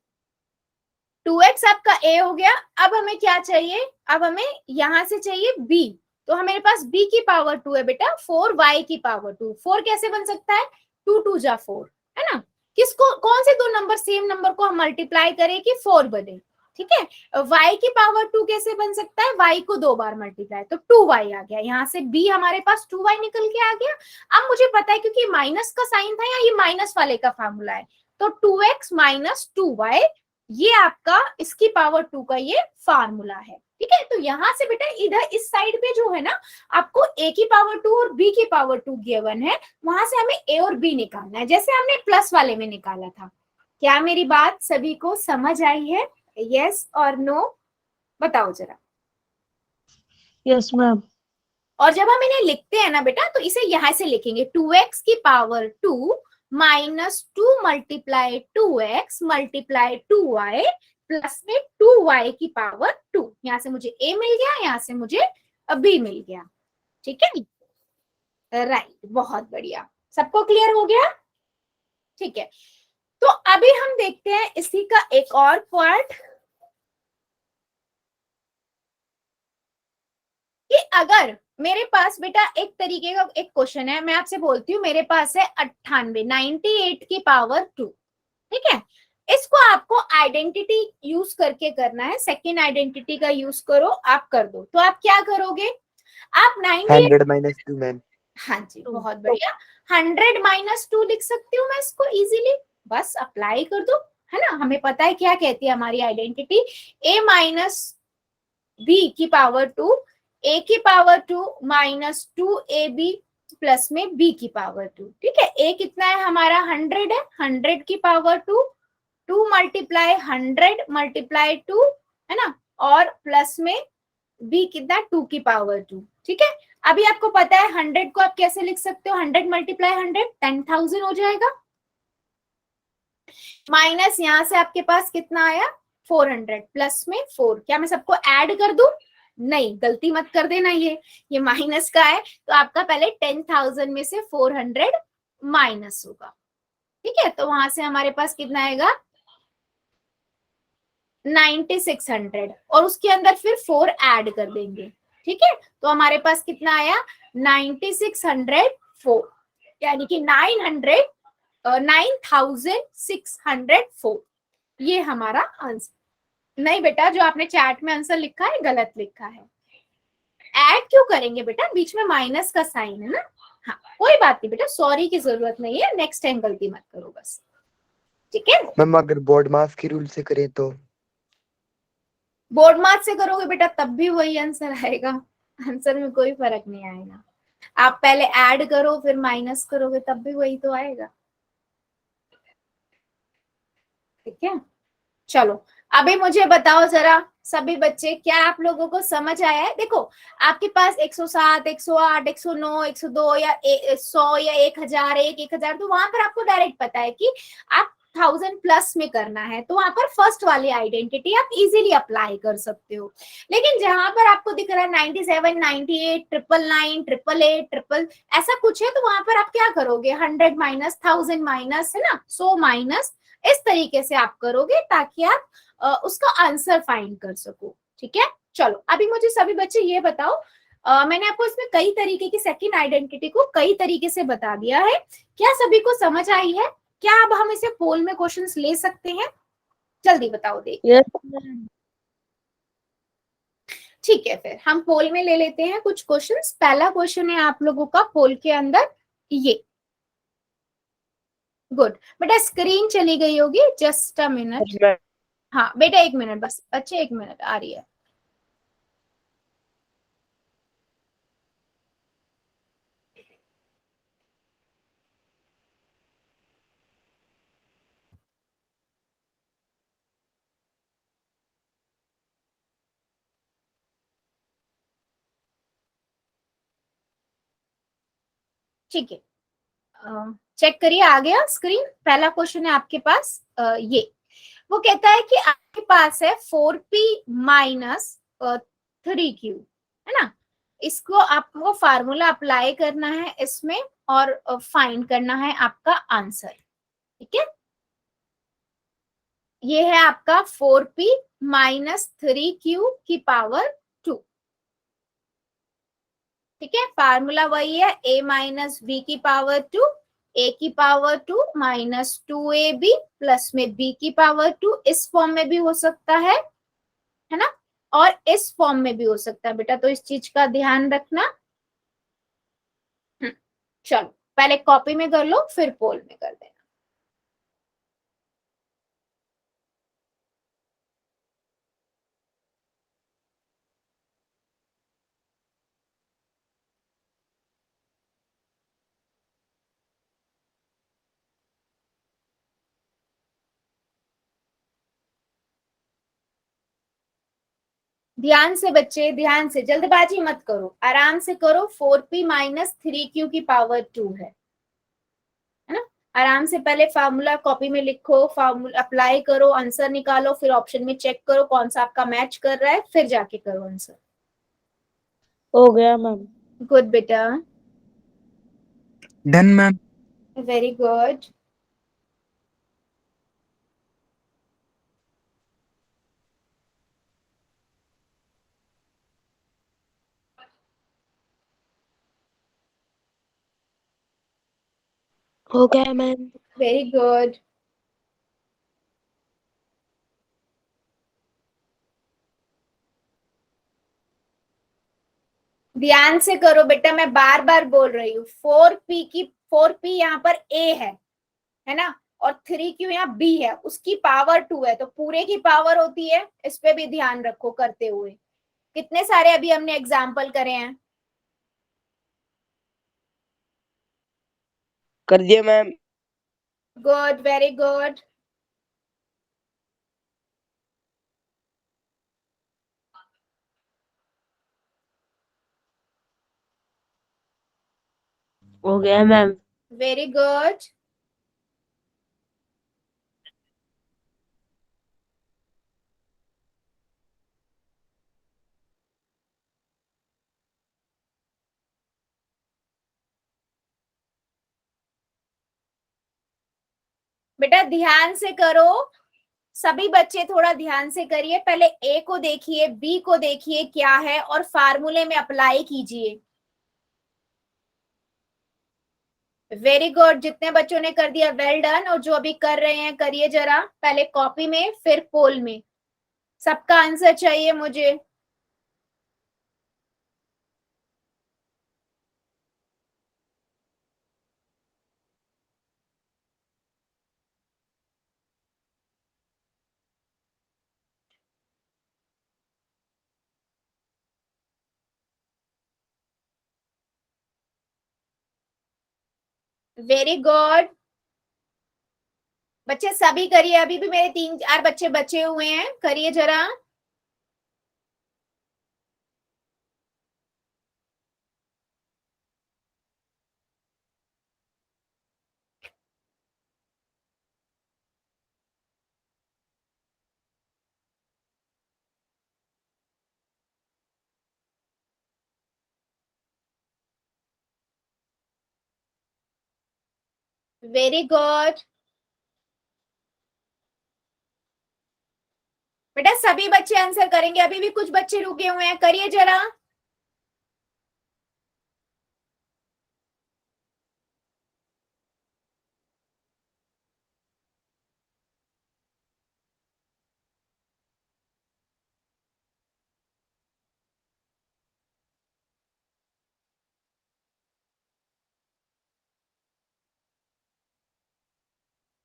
2x आपका a हो गया। अब हमें क्या चाहिए, अब हमें यहाँ से चाहिए b, तो हमारे पास b की पावर 2 है बेटा, 4y की पावर 2। 4 कैसे बन सकता है, 2 2 जा 4 है ना, किसको, कौन से दो नंबर, सेम नंबर को हम मल्टीप्लाई करें कि 4 बने। ठीक है, y की पावर 2 कैसे बन सकता है, y को 2 बार मल्टीप्लाई, तो 2y आ गया, यहाँ से b हमारे पास 2y निकल के आ गया। अब मुझे पता है क्योंकि माइनस का साइन था, या ये माइनस वाले का फॉर्मूला है, तो 2x माइनस 2y, ये आपका इसकी पावर 2 का ये फार्मूला है। ठीक है, तो यहां से बेटा इधर इस साइड पे जो है ना, आपको a की पावर 2 और b की पावर 2 गिवन है, वहां से हमें a और b निकालना है, जैसे हमने प्लस वाले में निकाला था। क्या मेरी बात सभी को समझ आई है, यस और नो, बताओ जरा। Yes ma'am. और जब हम इन्हें लिखते हैं ना बेटा, तो इसे यहां से लिखेंगे 2x की power 2 minus 2 multiply 2x multiply 2y plus में 2y की पावर 2। यहाँ से मुझे a मिल गया, यहाँ से मुझे b मिल गया। ठीक है, राइट, बहुत बढ़िया, सबको क्लियर हो गया। ठीक है, तो अभी हम देखते हैं इसी का एक और पार्ट, कि अगर मेरे पास बेटा एक तरीके का एक क्वेश्चन है, मैं आपसे बोलती हूँ मेरे पास है 98 की पावर 2। ठीक है, इसको आपको आइडेंटिटी यूज करके करना है, सेकेंड आइडेंटिटी का यूज करो, आप कर दो। तो आप क्या करोगे, आप 98, 100 माइनस 2 मैम। हाँ जी बहुत बढ़िया, 100 माइनस 2 लिख सकती हूँ मैं इसको इजीली, बस अप्लाई कर दो, है ना। हमें पता है क्या कहती है हमारी आइडेंटिटी, a माइनस b की पावर 2, a की पावर 2 माइनस 2ab प्लस में b की पावर 2। ठीक है, a कितना है हमारा 100 है, 100 की पावर 2, 2 मल्टीप्लाई 100 मल्टीप्लाई 2 है ना, और प्लस में b कितना 2 की पावर 2। ठीक है, अभी आपको पता है 100 को आप कैसे लिख सकते हो, 100 मल्टीप्लाई 100 10,000 हो जाएगा, माइनस यहां से आपके पास कितना आया 400 प्लस में 4। क्या मैं सबको ऐड कर दूं? नहीं, गलती मत कर देना, ये माइनस का है, तो आपका पहले 10,000 में से 400 माइनस होगा। ठीक है, तो वहां से हमारे पास कितना आएगा 9600, और उसके अंदर फिर 4 ऐड कर देंगे। ठीक है, तो हमारे पास कितना आया 9604, यानी कि 9604, ये हमारा आंसर। नहीं बेटा, जो आपने चैट में आंसर लिखा है गलत लिखा है, ऐड क्यों करेंगे बेटा, बीच में माइनस का साइन है ना। हाँ कोई बात नहीं बेटा, सॉरी की जरूरत नहीं है, नेक्स्ट टाइम गलती मत करो बस। ठीक है, मैम अगर बोर्ड मास के रूल से करें तो? बोर्ड मार्क से करोगे बेटा तब भी वही आंसर आएगा, आंसर में कोई फर्क नहीं आएगा। आप पहले ऐड करो फिर माइनस करोगे तब भी वही तो आएगा। ठीक है, चलो अभी मुझे बताओ जरा सभी बच्चे, क्या आप लोगों को समझ आया है? देखो आपके पास 107, 108, 109, 102 या 100 या 1000, 1000, तो वहां पर आपको डायरेक्ट पता है कि आप 1000 प्लस में करना है, तो वहां पर फर्स्ट वाली आइडेंटिटी आप इजीली अप्लाई कर सकते हो। लेकिन जहां पर आपको दिख रहा है 97, 98, 999, 888, ट्रिपल ऐसा कुछ है, तो वहां पर आप क्या करोगे 100 माइनस, 1000 माइनस, है ना, 100 माइनस, इस तरीके से आप करोगे ताकि आप उसका आंसर फाइंड कर सको। ठीक है, चलो अभी मुझे सभी बच्चे ये बताओ, मैंने आपको इसमें कई तरीके की सेकंड आइडेंटिटी को कई तरीके से बता दिया है, क्या सभी को समझ आई है? क्या अब हम इसे पोल में क्वेश्चंस ले सकते हैं? जल्दी बताओ देख। Yes, ma'am. ठीक है, फिर हम पोल में ले लेते हैं कुछ क्वेश्चंस। पहला क्वेश्चन है आप लोगों का पोल के अंदर ये, गुड बेटा, स्क्रीन चली गई होगी, जस्ट अ मिनट। हाँ बेटा 1 मिनट बस, बच्चे 1 मिनट आ रही है। ठीक है, चेक करिए, आ गया स्क्रीन। पहला क्वेश्चन है आपके पास ये, वो कहता है कि आपके पास है 4p माइनस 3q, है ना, इसको आपको फार्मूला अप्लाई करना है इसमें और फाइंड करना है आपका आंसर। ठीक है, ये है आपका 4p माइनस 3q की पावर 2। ठीक है, फार्मूला वही है, a माइनस बी की पावर 2, a की पावर 2 माइनस 2ab प्लस में b की पावर 2। इस फॉर्म में भी हो सकता है ना, और इस फॉर्म में भी हो सकता है बेटा, तो इस चीज का ध्यान रखना। चलो पहले कॉपी में कर लो फिर पोल में कर देना। ध्यान से बच्चे, ध्यान से, जल्दबाजी मत करो, आराम से करो। 4p माइनस 3q की पावर 2 है ना, आराम से पहले फार्मूला कॉपी में लिखो, फार्मूला अप्लाई करो, आंसर निकालो, फिर ऑप्शन में चेक करो कौन सा आपका मैच कर रहा है, फिर जाके करो आंसर। हो गया मैम। गुड बेटा, डन मैम। Very good. हो गया मैम। वेरी गुड, ध्यान से करो बेटा, मैं बार बार बोल रही हूँ। 4p यहाँ पर a है ना, और 3q यहाँ b है, उसकी पावर 2 है, तो पूरे की पावर होती है, इस पे भी ध्यान रखो करते हुए। कितने सारे अभी हमने एग्जाम्पल करे हैं, कर दिया मैम। Good, very good. हो गया मैम। Very good. बेटा ध्यान से करो, सभी बच्चे थोड़ा ध्यान से करिए। पहले ए को देखिए, बी को देखिए क्या है, और फार्मूले में अप्लाई कीजिए। वेरी गुड, जितने बच्चों ने कर दिया वेल डन, और जो अभी कर रहे हैं करिए जरा, पहले कॉपी में फिर पोल में। सबका आंसर चाहिए मुझे। वेरी गुड बच्चे, सभी करिए। अभी भी मेरे 3-4 बच्चे बचे हुए हैं, करिए जरा। वेरी गुड बेटा, सभी बच्चे आंसर करेंगे। अभी भी कुछ बच्चे रुके हुए हैं, करिए जरा।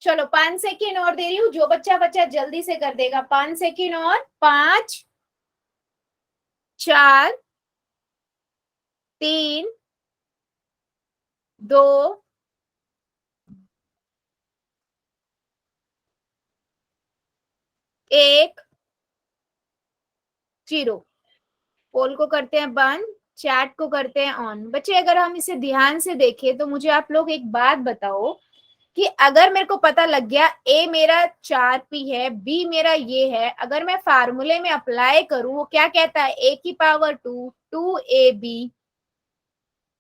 चलो 5 सेकेंड और दे रही हूँ, जो बच्चा बच्चा जल्दी से कर देगा। 5 सेकेंड और, 5, 4, 3, 2, 1, 0। पोल को करते हैं बंद, चैट को करते हैं ऑन। बच्चे अगर हम इसे ध्यान से देखें तो मुझे आप लोग एक बात बताओ कि अगर मेरे को पता लग गया ए मेरा 4p है, बी मेरा ये है, अगर मैं फार्मूले में अप्लाई करूं, वो क्या कहता है, a की पावर 2 2ab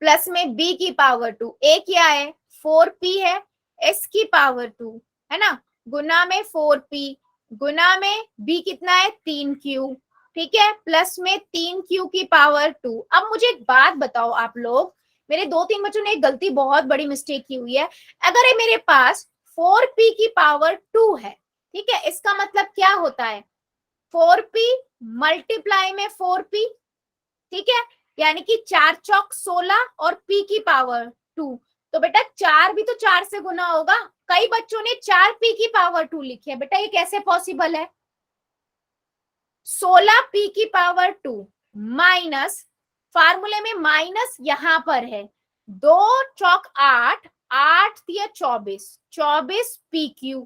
प्लस में b की पावर 2। a क्या है, 4p है, s की पावर 2 है ना, गुना में 4p, गुना में b कितना है 3q, ठीक है, प्लस में 3q की पावर 2। अब मुझे एक बात बताओ आप लोग, मेरे 2-3 बच्चों ने एक गलती, बहुत बड़ी मिस्टेक की हुई है। अगर ये मेरे पास 4p की पावर 2 है, ठीक है, इसका मतलब क्या होता है, 4p मल्टीप्लाई में 4p, ठीक है, यानी कि 4 चौक 16 और p की पावर 2। तो बेटा 4 भी तो 4 से गुना होगा। कई बच्चों ने 4p की पावर 2 लिखी है, बेटा ये कैसे पॉसिबल है। 16p की पावर 2 माइनस, फार्मूले में माइनस यहां पर है, 2 चौक 8, 8 दिया 24, 24pq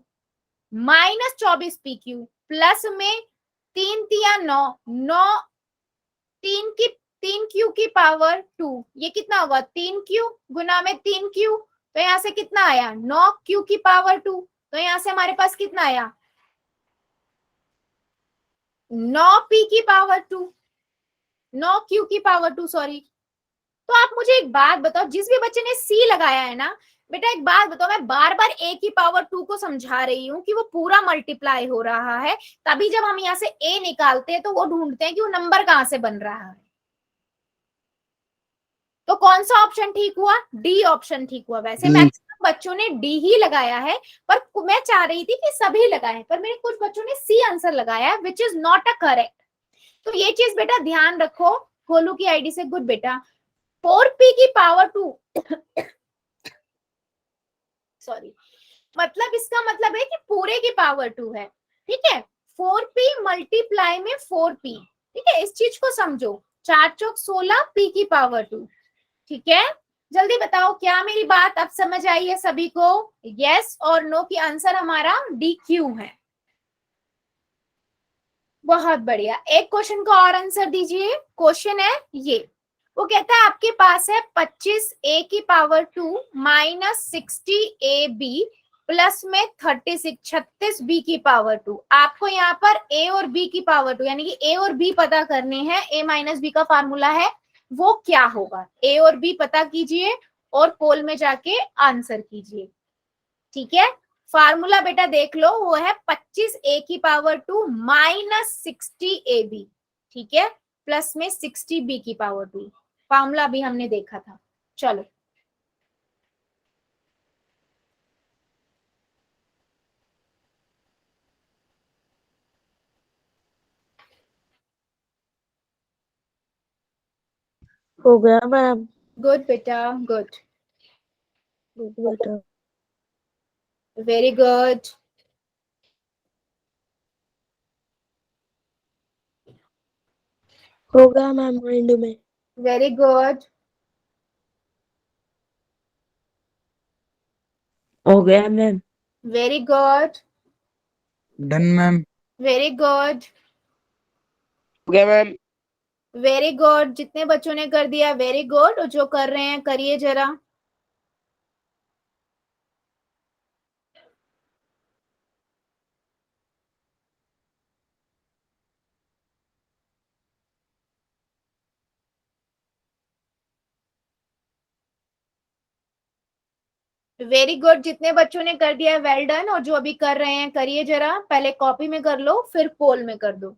माइनस 24pq प्लस में 3 दिया 9, 9 3 की पावर 2, ये कितना होगा 3q गुना में 3q, तो यहां से कितना आया 9q की पावर 2, तो यहां से हमारे पास कितना आया 9p की पावर 2, 9q की पावर 2 सॉरी। तो आप मुझे एक बात बताओ, जिस भी बच्चे ने सी लगाया है ना, बेटा एक बात बताओ, मैं बार बार a की पावर 2 को समझा रही हूँ कि वो पूरा मल्टीप्लाई हो रहा है, तभी जब हम यहाँ से a निकालते हैं तो वो ढूंढते हैं कि वो नंबर कहां से बन रहा है। तो कौन सा ऑप्शन ठीक हुआ, डी ऑप्शन ठीक हुआ। वैसे मैक्सिमम बच्चों ने डी ही लगाया है, पर मैं चाह रही थी कि सभी लगाएं, पर मेरे कुछ बच्चों ने सी आंसर लगाया है, which is not a correct. तो ये चीज बेटा ध्यान रखो। गोलू की आईडी से, गुड बेटा। 4p की पावर 2 सॉरी, मतलब इसका मतलब है कि पूरे की पावर 2 है, ठीक है, 4p मल्टीप्लाई में 4p, ठीक है, इस चीज को समझो, 4 चौक 16 p की पावर 2, ठीक है। जल्दी बताओ, क्या मेरी बात अब समझ आई है सभी को? यस और नो की आंसर हमारा डी क्यू है। बहुत बढ़िया। एक क्वेश्चन का और आंसर दीजिए। क्वेश्चन है ये, वो कहता है आपके पास है 25a की पावर 2 माइनस 60ab प्लस में 36b की पावर 2। आपको यहाँ पर a और b की पावर 2 यानी कि a और b पता करने हैं। a माइनस b का फार्मूला है, वो क्या होगा? a और b पता कीजिए और पोल में जाके आंसर कीजिए। ठीक है, फार्मूला बेटा देख लो, वो है 25a की पावर 2 माइनस 60ab, ठीक है, प्लस में 60b की पावर 2। फार्मूला भी हमने देखा था। चलो हो गया मैम। गुड बेटा, गुड, गुड बेटा। Very good. हो गया मैम माइंड में। वेरी गुड, हो गया ma'am. Very good, done ma'am. Very good, हो गया मैम। Very good. जितने बच्चों ने कर दिया वेरी गुड, और जो कर रहे हैं करिए जरा। Very good. जितने बच्चों ने कर दिया वेल डन, और जो अभी कर रहे हैं करिए जरा। पहले कॉपी में कर लो, फिर पोल में कर दो।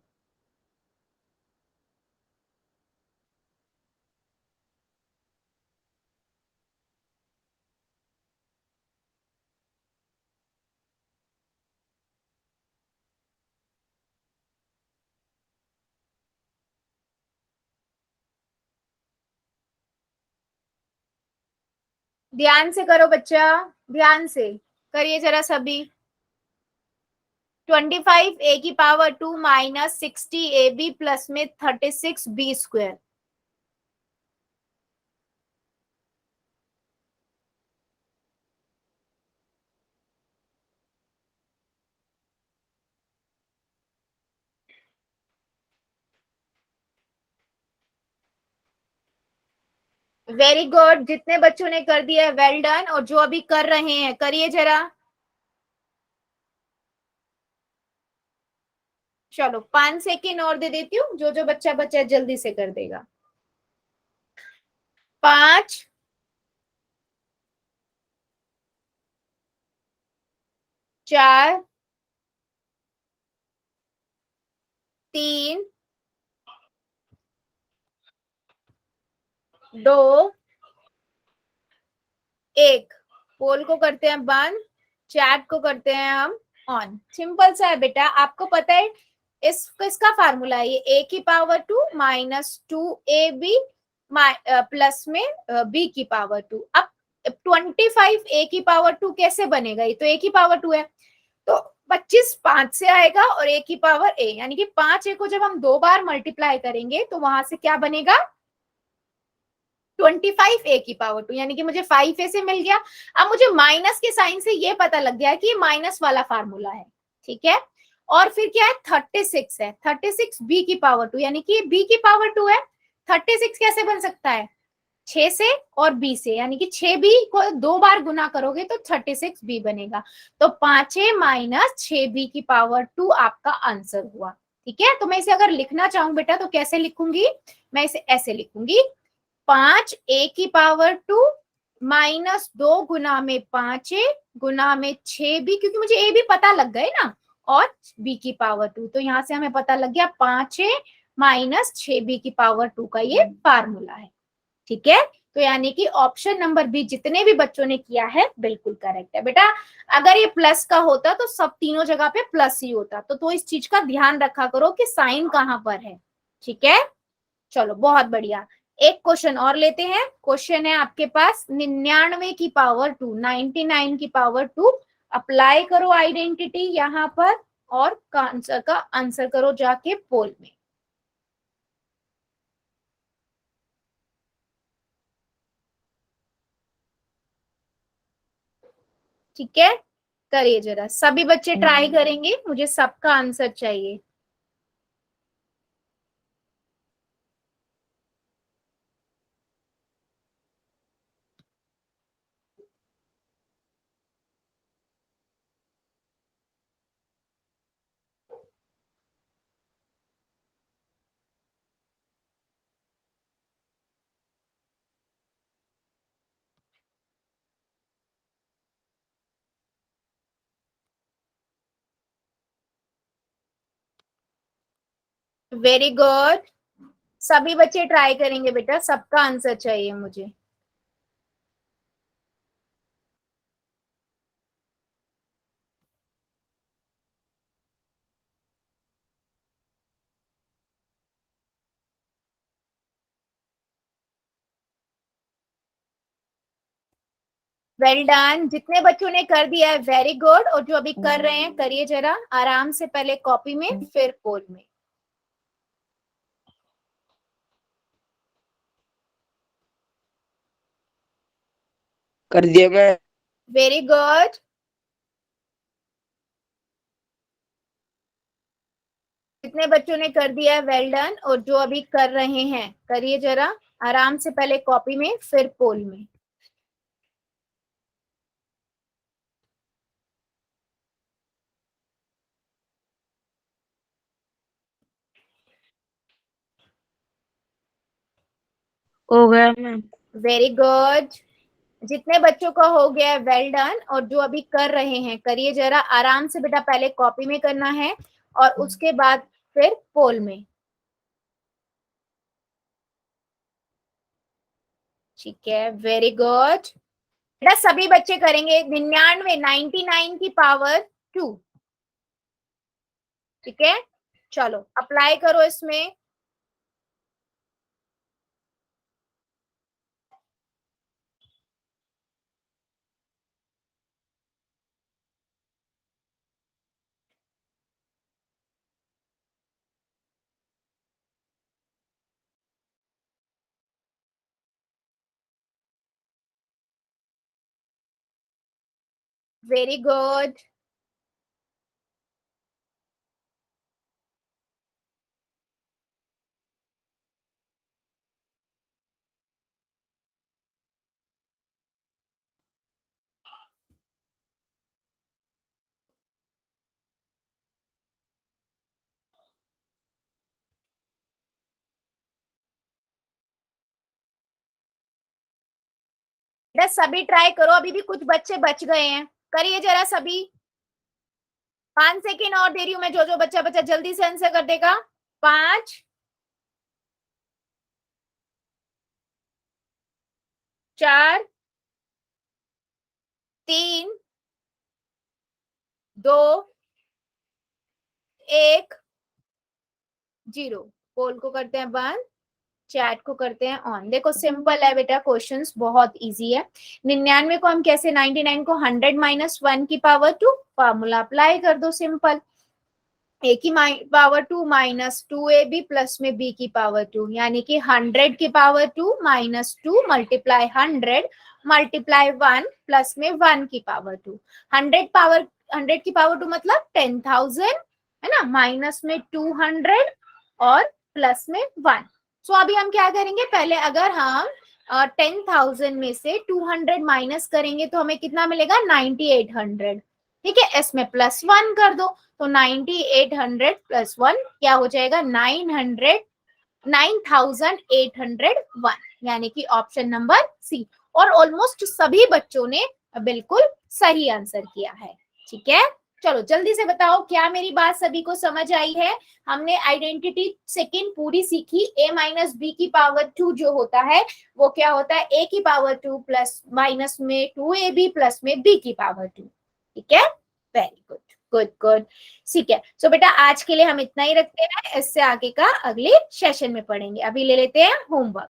ध्यान से करो बच्चा, ध्यान से करिए जरा सभी। 25a की पावर 2 माइनस 60ab प्लस में 36b स्क्वायर। Very good. जितने बच्चों ने कर दिया वेल डन, और जो अभी कर रहे हैं करिए जरा। चलो 5 सेकेंड और दे देती हूँ, जो जो बच्चा बच्चा जल्दी से कर देगा। 5, 4, 3, 2, 1। पोल को करते हैं बंद, चैट को करते हैं हम ऑन। सिंपल सा है बेटा, आपको पता है इसका फार्मूला है ये a की पावर 2 माइनस 2ab प्लस में b की पावर 2। अब 25a की पावर 2 कैसे बनेगा? ये तो a की पावर 2 है, तो 25 5 से आएगा और a की पावर a, यानी कि 5a को जब हम 2 बार मल्टीप्लाई करेंगे तो वहां से क्या बनेगा? 25a की पावर 2, यानी कि मुझे 5a से मिल गया। अब मुझे माइनस के साइन से ये पता लग गया कि ये माइनस वाला फार्मूला है, ठीक है। और फिर क्या है? 36 है, 36b की पावर 2, यानी कि b की पावर 2 है। 36 कैसे बन सकता है? 6 से और b से, यानी कि 6b को 2 बार गुना करोगे तो 36b बनेगा। तो 5a माइनस 6b की पावर 2 आपका आंसर हुआ, ठीक है। तो मैं इसे अगर लिखना चाहूं बेटा तो कैसे लिखूंगी? मैं इसे ऐसे लिखूंगी, 5a की पावर 2 माइनस 2 गुना में 5a गुना में 6b, क्योंकि मुझे a भी पता लग गए ना, और b की पावर 2। तो यहां से हमें पता लग गया 5a माइनस 6b की पावर 2 का ये फार्मूला है, ठीक है। तो यानी कि ऑप्शन नंबर बी जितने भी बच्चों ने किया है बिल्कुल करेक्ट है बेटा। अगर ये प्लस का होता तो सब तीनों जगह पे प्लस ही होता, तो इस चीज का ध्यान रखा करो कि साइन कहां पर है, ठीक है। चलो बहुत बढ़िया। एक क्वेश्चन और लेते हैं। क्वेश्चन है आपके पास 99 की पावर 2, 99 की पावर 2। अप्लाई करो आइडेंटिटी यहाँ पर, और आंसर का आंसर करो जाके पोल में। ठीक है, करिए जरा, सभी बच्चे ट्राई करेंगे, मुझे सबका आंसर चाहिए। वेरी गुड, सभी बच्चे ट्राई करेंगे बेटा, सबका आंसर चाहिए मुझे। वेल डन, जितने बच्चों ने कर दिया है वेरी गुड, और जो अभी कर रहे हैं करिए जरा आराम से, पहले कॉपी में फिर पोल में। कर दिया मैम। वेरी गुड, जितने बच्चों ने कर दिया है वेल डन, और जो अभी कर रहे हैं करिए जरा आराम से, पहले कॉपी में फिर पोल में। हो गया मैम। वेरी गुड, जितने बच्चों का हो गया है वेल डन, और जो अभी कर रहे हैं करिए जरा आराम से बेटा, पहले कॉपी में करना है और उसके बाद फिर पोल में। ठीक है, वेरी गुड बेटा, सभी बच्चे करेंगे 99, 99 की पावर 2। ठीक है, चलो अप्लाई करो इसमें। वेरी गुड, बेटा सभी ट्राई करो, अभी भी कुछ बच्चे बच गए हैं, करिए जरा सभी। 5 सेकेंड और दे रही हूं मैं, जो जो बच्चा बच्चा जल्दी से आंसर कर देगा। 5, 4, 3, 2, 1, 0। पोल को करते हैं बंद, चैट को करते हैं ऑन। देखो सिंपल है बेटा, क्वेश्चंस बहुत इजी है। 99 को हम कैसे, 99 को 100 माइनस 1 की पावर 2, फॉर्मूला अप्लाई कर दो सिंपल। ए की पावर 2 माइनस 2ab प्लस में b की पावर 2, यानी कि 100 की power 2 minus 2 multiply 100 multiply 1 plus में 1 की पावर 2। 100 की पावर 2 मतलब 10,000 है ना, माइनस में 200 और प्लस में 1। सो अभी हम क्या करेंगे, पहले अगर हम 10,000 में से 200 माइनस करेंगे तो हमें कितना मिलेगा, 9800। ठीक है, इसमें प्लस 1 कर दो, तो 9800 प्लस 1 क्या हो जाएगा, 9801, यानी कि ऑप्शन नंबर सी। और ऑलमोस्ट सभी बच्चों ने बिल्कुल सही आंसर किया है। ठीक है, चलो जल्दी से बताओ, क्या मेरी बात सभी को समझ आई है? हमने आइडेंटिटी सेकंड पूरी सीखी। a माइनस बी की पावर 2 जो होता है वो क्या होता है, a की पावर 2 प्लस माइनस में 2ab प्लस में b की पावर 2। ठीक है, वेरी गुड, गुड गुड। ठीक है, सो बेटा आज के लिए हम इतना ही रखते हैं, इससे आगे का अगले सेशन में पढ़ेंगे। अभी ले लेते हैं होमवर्क।